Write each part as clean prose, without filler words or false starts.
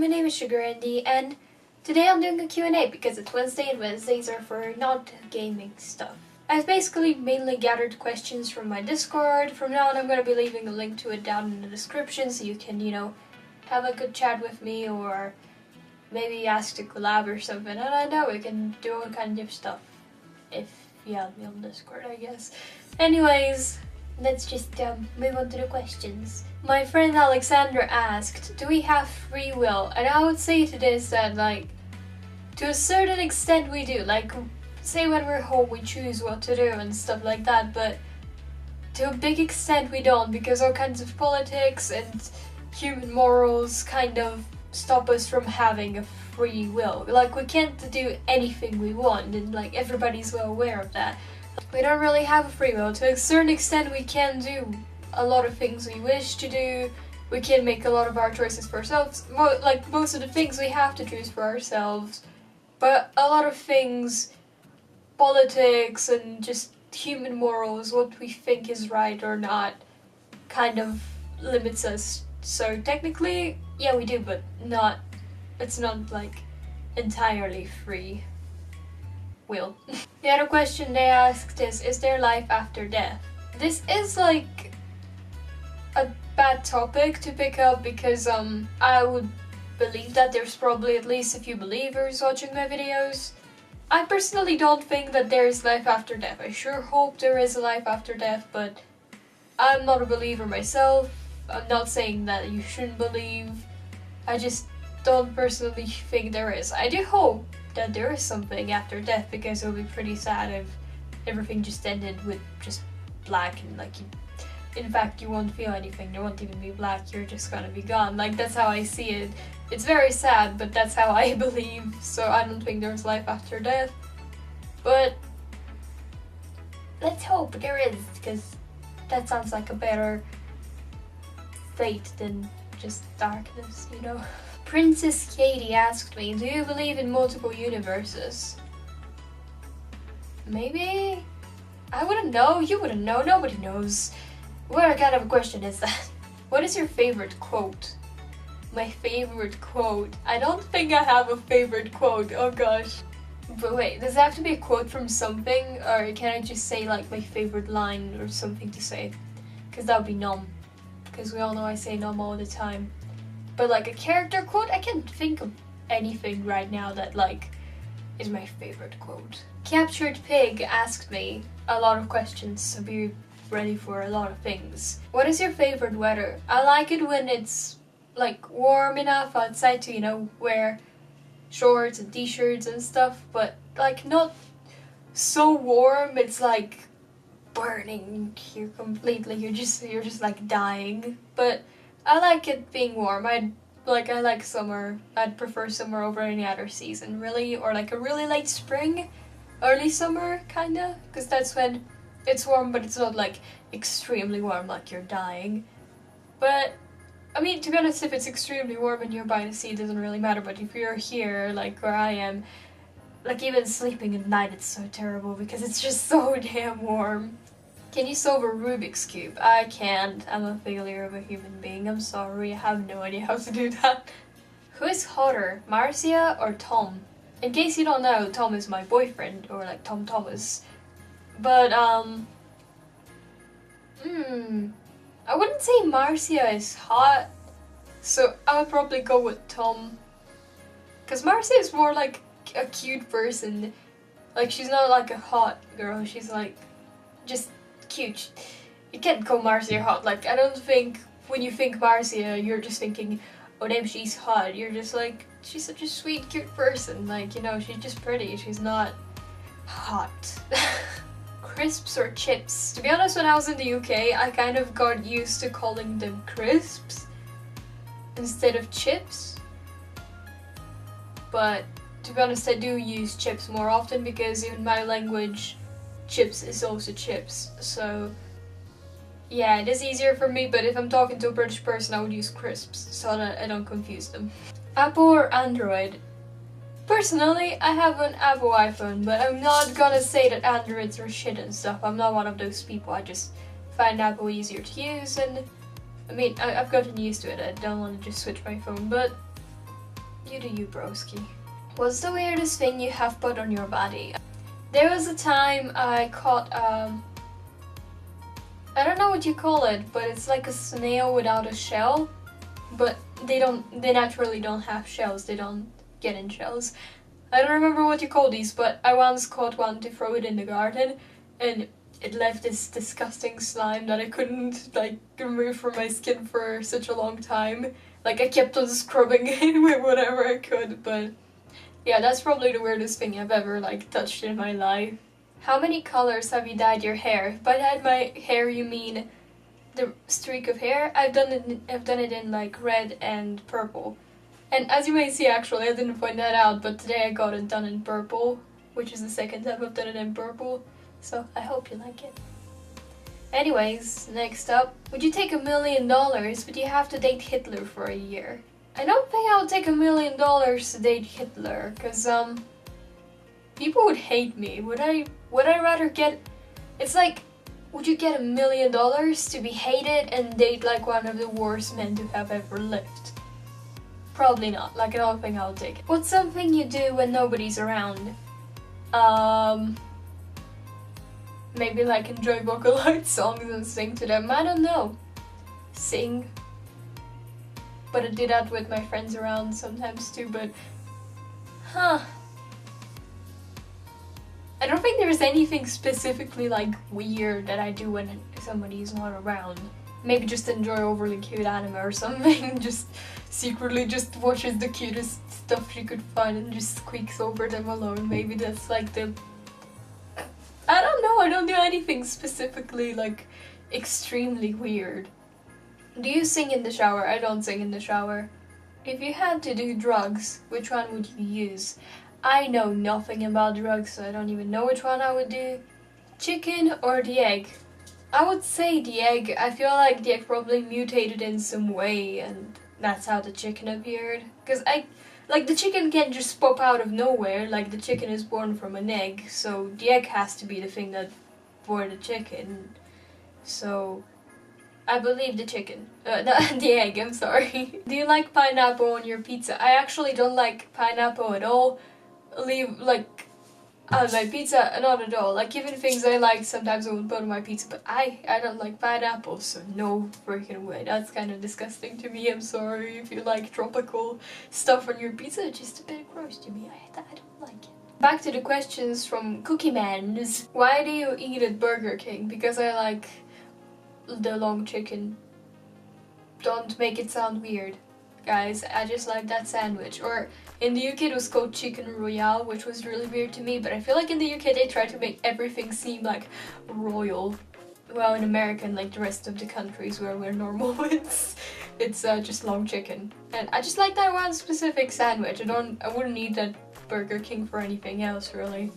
my name is Sugary, and today I'm doing a Q&A because it's Wednesday and Wednesdays are for not gaming stuff. I've basically mainly gathered questions from my Discord. From now on I'm going to be leaving a link to it down in the description so you can, have a good chat with me or maybe ask to collab or something. I don't know, we can do all kinds of stuff if you have me on Discord, I guess. Anyways, let's just move on to the questions. My friend Alexandra asked, do we have free will? And I would say to this that, to a certain extent we do. Say when we're home we choose what to do and stuff like that, but to a big extent we don't, because all kinds of politics and human morals kind of stop us from having a free will. We can't do anything we want, and everybody's well aware of that. We don't really have a free will. To a certain extent we can do a lot of things we wish to do. We can make a lot of our choices for ourselves. Most of the things we have to choose for ourselves, but a lot of things, politics and just human morals, what we think is right or not, kind of limits us. So technically, yeah, we do, but it's not entirely free will. The other question they asked is there life after death? This is a bad topic to pick up because I would believe that there's probably at least a few believers watching my videos. I personally don't think that there is life after death. I sure hope there is a life after death, but I'm not a believer myself. I'm not saying that you shouldn't believe. I just don't personally think there is. I do hope that there is something after death, because it would be pretty sad if everything just ended with just black and in fact you won't feel anything. There won't even be black, you're just gonna be gone. That's how I see it. It's very sad, but that's how I believe, so I don't think there's life after death. But let's hope there is, because that sounds like a better fate than just darkness, Princess Katie asked me, do you believe in multiple universes? Maybe? I wouldn't know, you wouldn't know, nobody knows. What kind of a question is that? What is your favorite quote? My favorite quote? I don't think I have a favorite quote, oh gosh. But wait, does it have to be a quote from something, or can I just say my favorite line or something to say? Because that would be nom. Because we all know I say nom all the time. But a character quote, I can't think of anything right now that is my favorite quote. Captured Pig asked me a lot of questions, so be ready for a lot of things. What is your favorite weather? I like it when it's warm enough outside to wear shorts and t-shirts and stuff, but not so warm it's burning you completely. You're just dying. But I like it being warm. I like summer. I'd prefer summer over any other season, really, or a really late spring, early summer kinda, because that's when it's warm, but it's not extremely warm you're dying. But I mean, to be honest, if it's extremely warm and you're by the sea, it doesn't really matter. But if you're here, where I am, even sleeping at night, it's so terrible because it's just so damn warm. Can you solve a Rubik's Cube? I can't. I'm a failure of a human being. I'm sorry. I have no idea how to do that. Who is hotter, Marcia or Tom? In case you don't know, Tom is my boyfriend, or Tom Thomas. But, I wouldn't say Marcia is hot, so I would probably go with Tom. Because Marcia is more a cute person. She's not a hot girl, she's just cute. You can't call Marcia hot. I don't think when you think Marcia, you're just thinking, oh damn, she's hot. You're just she's such a sweet, cute person. She's just pretty, she's not hot. Crisps or chips? To be honest, when I was in the UK, I kind of got used to calling them crisps instead of chips. But to be honest, I do use chips more often because in my language, chips is also chips. So yeah, it is easier for me, but if I'm talking to a British person, I would use crisps so that I don't confuse them. Apple or Android? Personally, I have an Apple iPhone, but I'm not gonna say that Androids are shit and stuff. I'm not one of those people. I just find Apple easier to use, and I mean, I've gotten used to it. I don't want to just switch my phone, but You do you, broski. What's the weirdest thing you have put on your body? There was a time I caught, I don't know what you call it, but it's like a snail without a shell. But they naturally don't have shells, they don't get in shells. I don't remember what you call these, but I once caught one to throw it in the garden, and it left this disgusting slime that I couldn't like remove from my skin for such a long time. Like I kept on scrubbing it with whatever I could, but yeah, that's probably the weirdest thing I've ever like touched in my life. How many colors have you dyed your hair? By dyed my hair you mean the streak of hair? I've done it in like red and purple. And as you may see, actually, I didn't point that out, but today I got it done in purple, which is the second time I've done it in purple. So I hope you like it. Anyways, next up, would you take $1 million, but you have to date Hitler for a year? I don't think I would take $1 million to date Hitler, cause people would hate me. Would I rather get? It's like, would you get $1 million to be hated and date like one of the worst men to have ever lived? Probably not. Like I don't think I'll take it. What's something you do when nobody's around? Maybe like enjoy Vocaloid songs and sing to them. I don't know. Sing. But I do that with my friends around sometimes too, but I don't think there's anything specifically like weird that I do when somebody's not around. Maybe just enjoy overly cute anime or something, just secretly just watches the cutest stuff she could find and just squeaks over them alone. Maybe that's like the... I don't know, I don't do anything specifically like extremely weird. Do you sing in the shower? I don't sing in the shower. If you had to do drugs, which one would you use? I know nothing about drugs, so I don't even know which one I would do. Chicken or the egg? I would say the egg. I feel like the egg probably mutated in some way and that's how the chicken appeared. Because the chicken can't just pop out of nowhere, like the chicken is born from an egg, so the egg has to be the thing that bore the chicken. So I believe the chicken. The egg, I'm sorry. Do you like pineapple on your pizza? I actually don't like pineapple at all. Leave, like, on my pizza, not at all. Like, even things I like, sometimes I would put on my pizza, but I don't like pineapple, so no freaking way. That's kind of disgusting to me. I'm sorry if you like tropical stuff on your pizza. It's just a bit gross to me. I don't like it. Back to the questions from Cookie Man's. Why do you eat at Burger King? Because I like the long chicken. Don't make it sound weird, guys. I just like that sandwich. Or in the UK it was called Chicken Royale, which was really weird to me, but I feel like in the UK they try to make everything seem like royal. Well, in America and like the rest of the countries where we're normal, it's just long chicken. And I just like that one specific sandwich. I wouldn't eat at Burger King for anything else, really.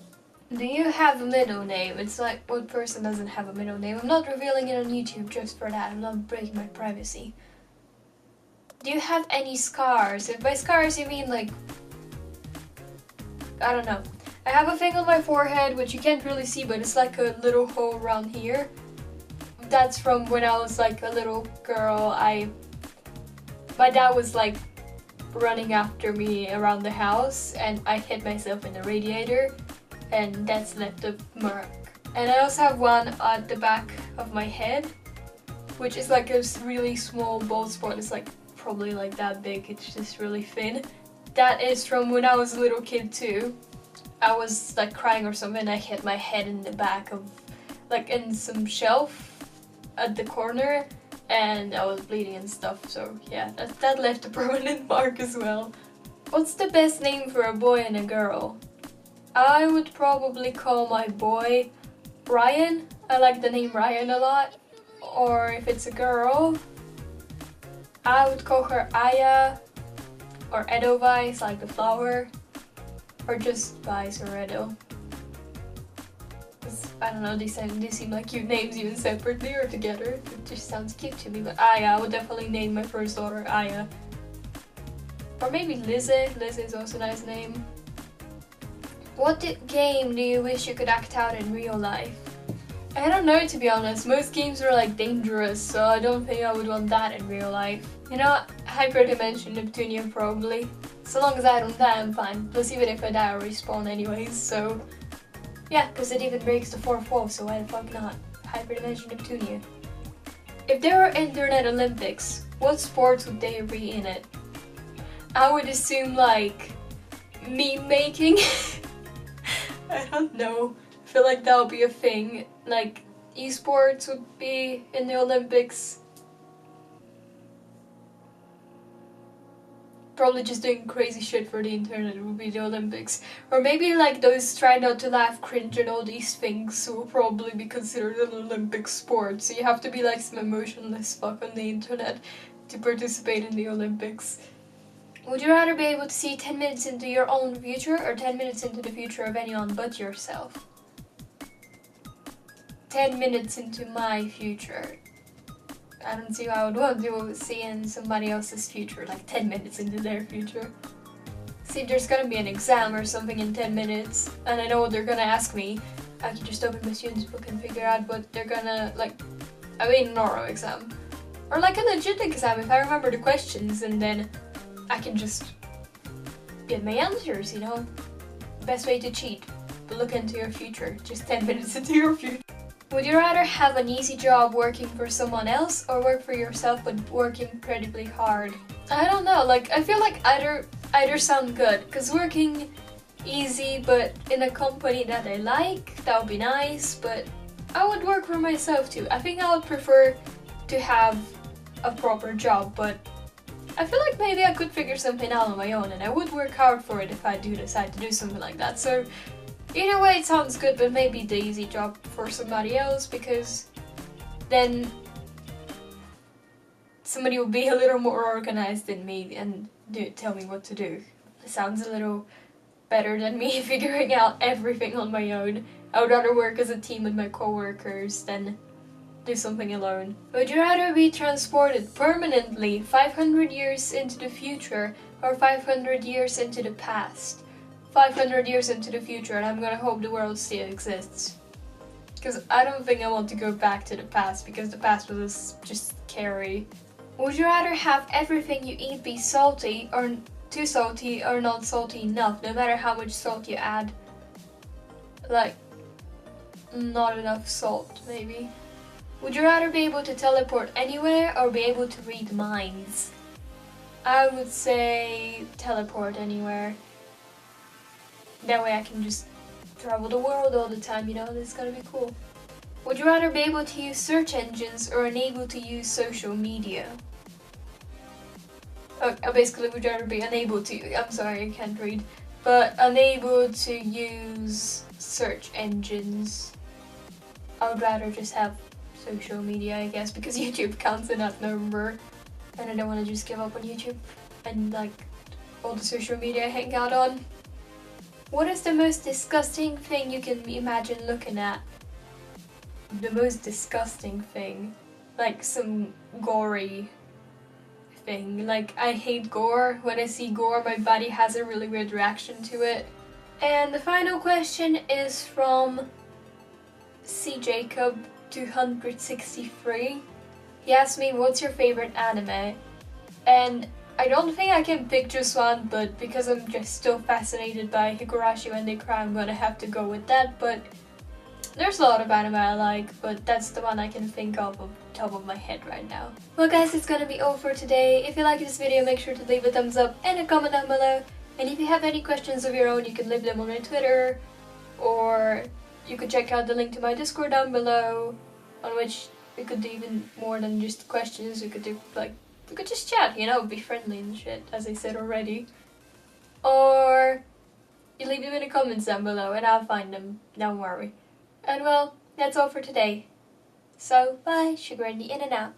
Do you have a middle name? It's like, what person doesn't have a middle name? I'm not revealing it on YouTube just for that. I'm not breaking my privacy. Do you have any scars? If by scars you mean like, I don't know. I have a thing on my forehead which you can't really see, but it's like a little hole around here. That's from when I was like a little girl. My dad was like running after me around the house and I hit myself in the radiator and that's left a mark. And I also have one at the back of my head, which is like a really small bald spot. It's like probably like that big, it's just really thin. That is from when I was a little kid too. I was like crying or something and I hit my head in the back of, like in some shelf at the corner and I was bleeding and stuff, so yeah, that left a permanent mark as well. What's the best name for a boy and a girl? I would probably call my boy Ryan. I like the name Ryan a lot. Or if it's a girl, I would call her Aya or Edelweiss, like the flower, or just Weiss or Edel. I don't know, these seem like cute names even separately or together. It just sounds cute to me, but Aya, I would definitely name my first daughter Aya. Or maybe Lizzie. Lizzie is also a nice name. What game do you wish you could act out in real life? I don't know, to be honest. Most games are like dangerous, so I don't think I would want that in real life. You know, Hyperdimension Neptunia probably. So long as I don't die, I'm fine. Plus, even if I die, I'll respawn anyways, so... Yeah, because it even breaks the fourth wall, so why the fuck not? Hyperdimension Neptunia. If there were Internet Olympics, what sports would they be in it? I would assume, like, meme making? I don't know. I feel like that would be a thing. Like, esports would be in the Olympics. Probably just doing crazy shit for the internet would be the Olympics. Or maybe like those try not to laugh, cringe and all these things will probably be considered an Olympic sport. So you have to be like some emotionless fuck on the internet to participate in the Olympics. Would you rather be able to see 10 minutes into your own future or 10 minutes into the future of anyone but yourself? 10 minutes into my future. I don't see why I would want to see in somebody else's future, like 10 minutes into their future. See, if there's gonna be an exam or something in 10 minutes, and I know what they're gonna ask me, I can just open my student's book and figure out what they're gonna, like, I mean an oral exam. Or like a legit exam if I remember the questions, and then I can just get my answers, you know? Best way to cheat, but look into your future, just 10 minutes into your future. Would you rather have an easy job working for someone else or work for yourself but work incredibly hard? I don't know, like I feel like either sound good, because working easy but in a company that I like, that would be nice, but I would work for myself too. I think I would prefer to have a proper job, but I feel like maybe I could figure something out on my own, and I would work hard for it if I do decide to do something like that. So either way it sounds good, but maybe the easy job for somebody else, because then somebody will be a little more organized than me and tell me what to do. It sounds a little better than me figuring out everything on my own. I would rather work as a team with my coworkers than do something alone. Would you rather be transported permanently 500 years into the future or 500 years into the past? 500 years into the future, and I'm gonna hope the world still exists. Because I don't think I want to go back to the past, because the past was just scary. Would you rather have everything you eat be salty, or too salty, or not salty enough, no matter how much salt you add? Like, not enough salt, maybe. Would you rather be able to teleport anywhere, or be able to read minds? I would say teleport anywhere. That way I can just travel the world all the time, you know, that's gonna be cool. Would you rather be able to use search engines or unable to use social media? Oh, I basically would rather be unable to, I'm sorry, I can't read, but unable to use search engines. I would rather just have social media, I guess, because YouTube counts in that number, and I don't want to just give up on YouTube and like all the social media I hang out on. What is the most disgusting thing you can imagine looking at? The most disgusting thing? Like some gory thing. Like, I hate gore. When I see gore, my body has a really weird reaction to it. And the final question is from C. Jacob 263. He asked me, what's your favorite anime? And I don't think I can pick just one, but because I'm just still fascinated by Higurashi when they cry, I'm gonna have to go with that. But there's a lot of anime I like, but that's the one I can think of the top of my head right now. Well guys, it's gonna be all for today. If you like this video, make sure to leave a thumbs up and a comment down below. And if you have any questions of your own, you can leave them on my Twitter, or you could check out the link to my Discord down below, on which we could do even more than just questions. We could do like, we could just chat, you know, be friendly and shit, as I said already. Or you leave them in the comments down below and I'll find them, don't worry. And well, that's all for today. So, bye, Sugary in and out.